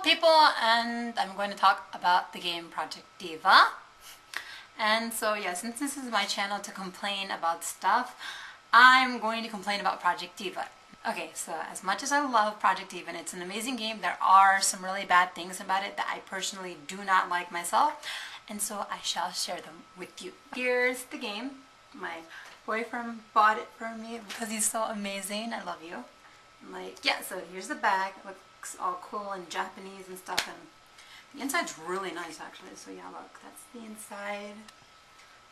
people, and I'm going to talk about the game Project Diva. And so yeah, since this is my channel to complain about stuff, I'm going to complain about Project Diva. Okay, so as much as I love Project Diva and it's an amazing game, there are some really bad things about it that I personally do not like myself, and so I shall share them with you. Here's the game. My boyfriend bought it for me because he's so amazing. I love you. Like, yeah, so here's the bag. It looks all cool and Japanese and stuff, and the inside's really nice actually. So yeah, look, that's the inside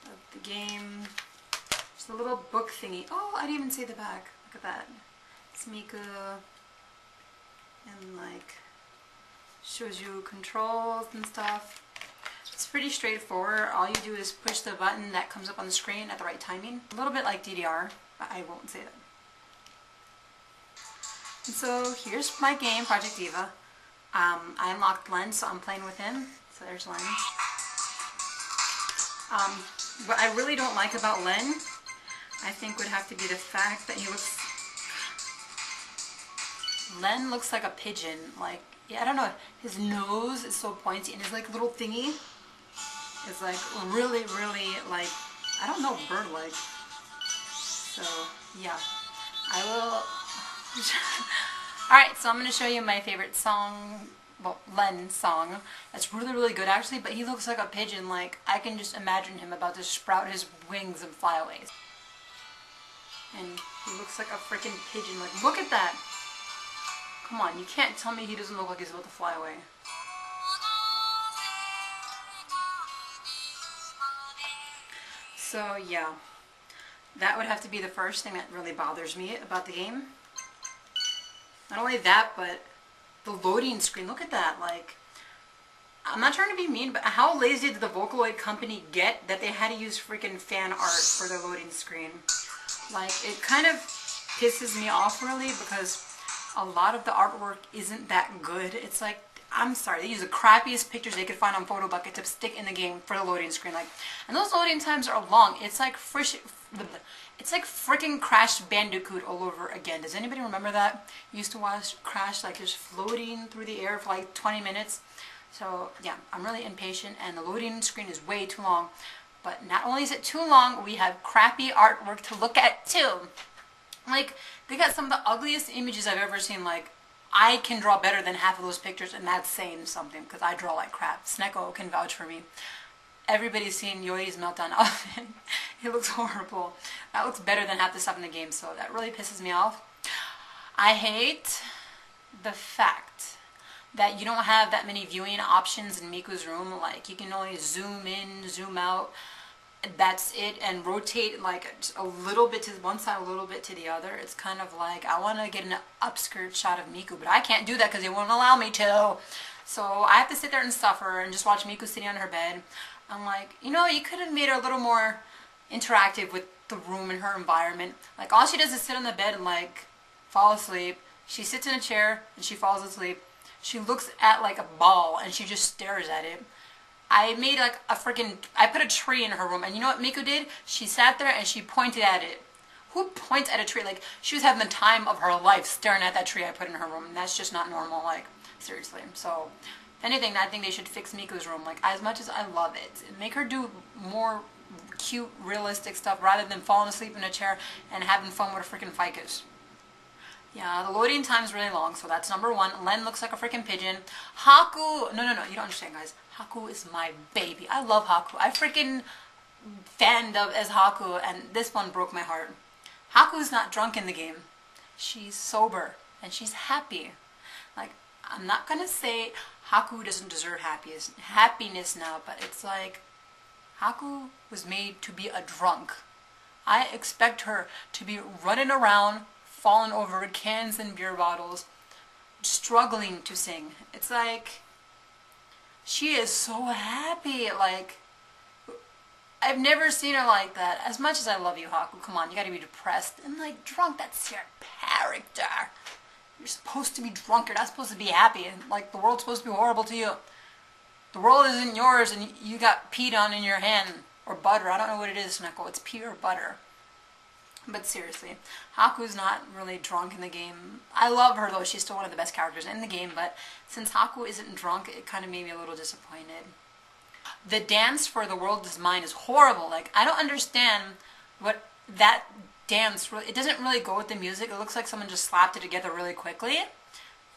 of the game. Just a little book thingy. Oh, I didn't even see the back. Look at that. It's Miku, and like shows you controls and stuff. It's pretty straightforward. All you do is push the button that comes up on the screen at the right timing. A little bit like DDR, but I won't say that. And so here's my game, Project Diva. I unlocked Len, so I'm playing with him. So there's Len. What I really don't like about Len, I think would have to be the fact that Len looks like a pigeon. Like, yeah, I don't know, his nose is so pointy and his like little thingy is like really, like, I don't know, bird-like. So yeah, I will. Alright, so I'm going to show you my favorite song, well, Len song. That's really good actually, but he looks like a pigeon. Like, I can just imagine him about to sprout his wings and fly away. And he looks like a freaking pigeon. Like, look at that. Come on, you can't tell me he doesn't look like he's about to fly away. So yeah, that would have to be the first thing that really bothers me about the game. Not only that, but the loading screen. Look at that. Like, I'm not trying to be mean, but how lazy did the Vocaloid company get that they had to use freaking fan art for their loading screen? Like, it kind of pisses me off really, because a lot of the artwork isn't that good. It's like, I'm sorry, they use the crappiest pictures they could find on PhotoBucket to stick in the game for the loading screen. Like, and those loading times are long. It's like freaking Crash Bandicoot all over again. Does anybody remember that? You used to watch Crash like just floating through the air for like 20 minutes. So yeah, I'm really impatient and the loading screen is way too long. But not only is it too long, we have crappy artwork to look at too. Like, they got some of the ugliest images I've ever seen. Like, I can draw better than half of those pictures, and that's saying something because I draw like crap. Sneko can vouch for me. Everybody's seen Yoi's meltdown outfit. It looks horrible. That looks better than half the stuff in the game, so that really pisses me off. I hate the fact that you don't have that many viewing options in Miku's room. Like, you can only zoom in, zoom out. That's it, and rotate like a little bit to one side, a little bit to the other. It's kind of like, I want to get an upskirt shot of Miku, but I can't do that because they won't allow me to. So I have to sit there and suffer and just watch Miku sitting on her bed. I'm like, you know, you could have made her a little more interactive with the room and her environment. Like, all she does is sit on the bed and like fall asleep. She sits in a chair and she falls asleep. She looks at like a ball and she just stares at it. I made like a freaking, I put a tree in her room, and you know what Miku did? She sat there and she pointed at it. Who points at a tree? Like, she was having the time of her life staring at that tree I put in her room, and that's just not normal, like, seriously. So, if anything, I think they should fix Miku's room. Like, as much as I love it, make her do more cute, realistic stuff rather than falling asleep in a chair and having fun with a freaking ficus. Yeah, the loading time is really long, so that's number one. Len looks like a freaking pigeon. Haku, no, you don't understand, guys. Haku is my baby. I love Haku. I freaking fanned of as Haku, and this one broke my heart. Haku's not drunk in the game. She's sober, and she's happy. Like, I'm not gonna say Haku doesn't deserve happiness now, but it's like, Haku was made to be a drunk. I expect her to be running around, falling over cans and beer bottles, struggling to sing. It's like, she is so happy. Like, I've never seen her like that. As much as I love you, Haku, come on, you gotta be depressed. And like, drunk, that's your character. You're supposed to be drunk, you're not supposed to be happy. And like, the world's supposed to be horrible to you. The world isn't yours and you got peed on in your hand. Or butter, I don't know what it is, Sneko. It's pea or butter. But seriously, Haku's not really drunk in the game. I love her though, she's still one of the best characters in the game, but since Haku isn't drunk, it kind of made me a little disappointed. The dance for The World Is Mine is horrible. Like, I don't understand what that dance, it doesn't really go with the music. It looks like someone just slapped it together really quickly.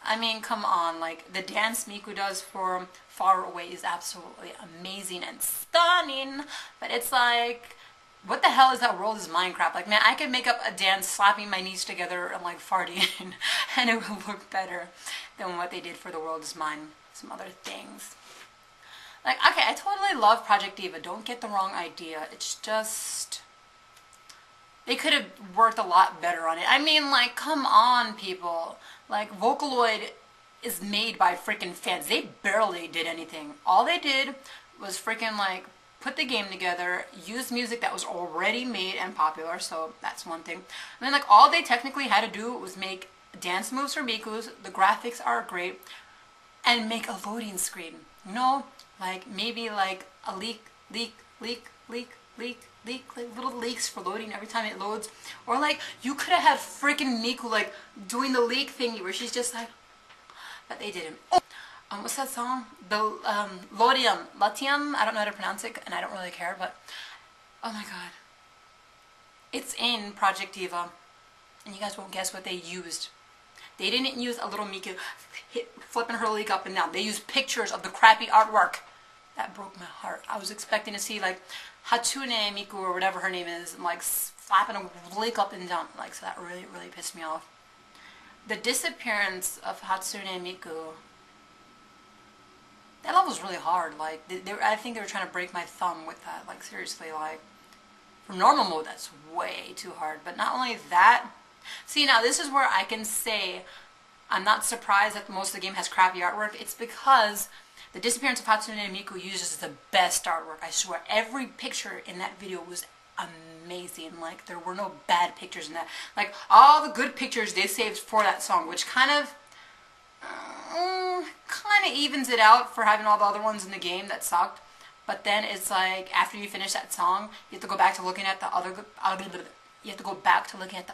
I mean, come on, like, the dance Miku does for Far Away is absolutely amazing and stunning, but it's like, what the hell is that World Is Mine crap? Like, man, I could make up a dance slapping my knees together and, like, farting, and it would look better than what they did for The World Is Mine. Some other things. Like, okay, I totally love Project Diva, don't get the wrong idea. It's just, they could have worked a lot better on it. I mean, like, come on, people. Like, Vocaloid is made by freaking fans. They barely did anything. All they did was freaking, like, put the game together, use music that was already made and popular, so that's one thing. I mean, like, all they technically had to do was make dance moves for Miku's, the graphics are great, and make a loading screen. You know, like, maybe, like, a leak, like, little leaks for loading every time it loads. Or, like, you could have had freaking Miku, like, doing the leak thingy where she's just like, but they didn't. Oh, what's that song? The, Latium, I don't know how to pronounce it, and I don't really care, but, oh my god. It's in Project Diva, and you guys won't guess what they used. They didn't use a little Miku flipping her leak up and down. They used pictures of the crappy artwork. That broke my heart. I was expecting to see, like, Hatsune Miku or whatever her name is, and, like, flapping a leak up and down. Like, so that really, really pissed me off. The disappearance of Hatsune Miku, that level was really hard. Like, I think they were trying to break my thumb with that. Like, seriously, like, for normal mode, that's way too hard. But not only that, see, now this is where I can say I'm not surprised that most of the game has crappy artwork. It's because the disappearance of Hatsune Miku uses the best artwork. I swear, every picture in that video was amazing. Like, there were no bad pictures in that. Like, all the good pictures they saved for that song, which kind of evens it out for having all the other ones in the game that sucked. But then it's like, after you finish that song, you have to go back to looking at the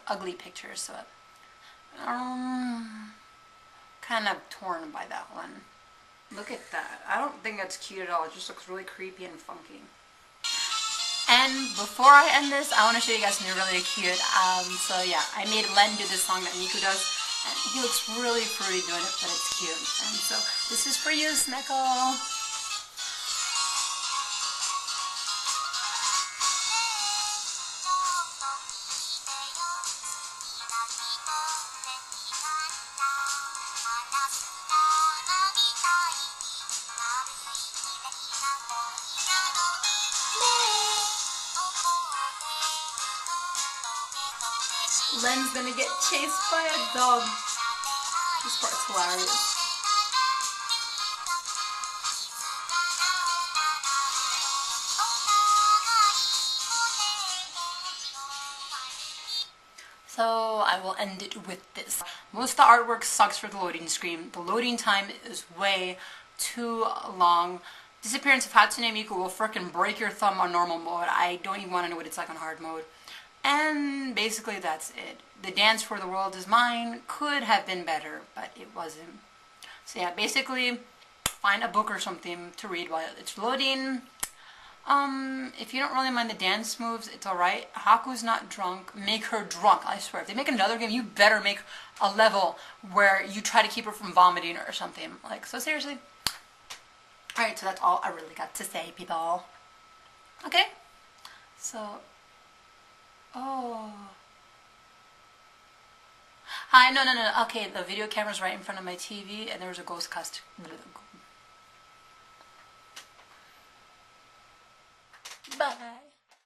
ugly pictures. So, kind of torn by that one. Look at that. I don't think that's cute at all. It just looks really creepy and funky. And before I end this, I want to show you guys something really cute. So yeah, I made Len do this song that Miku does. And he looks really fruity doing it, but it's cute. And so, this is for you, Sneckle. Len's gonna get chased by a dog. This part's hilarious. So I will end it with this. Most of the artwork sucks for the loading screen. The loading time is way too long. Disappearance of Hatsune Miku will frickin' break your thumb on normal mode. I don't even want to know what it's like on hard mode. And basically that's it. The dance for The World Is Mine could have been better, but it wasn't. So yeah, basically find a book or something to read while it's loading. If you don't really mind the dance moves, it's alright. Haku's not drunk. Make her drunk, I swear. If they make another game, you better make a level where you try to keep her from vomiting or something. Like, so seriously. Alright, so that's all I really got to say, people. Okay? So, oh. Hi, no. Okay, the video camera's right in front of my TV, and there was a ghost costume. Bye.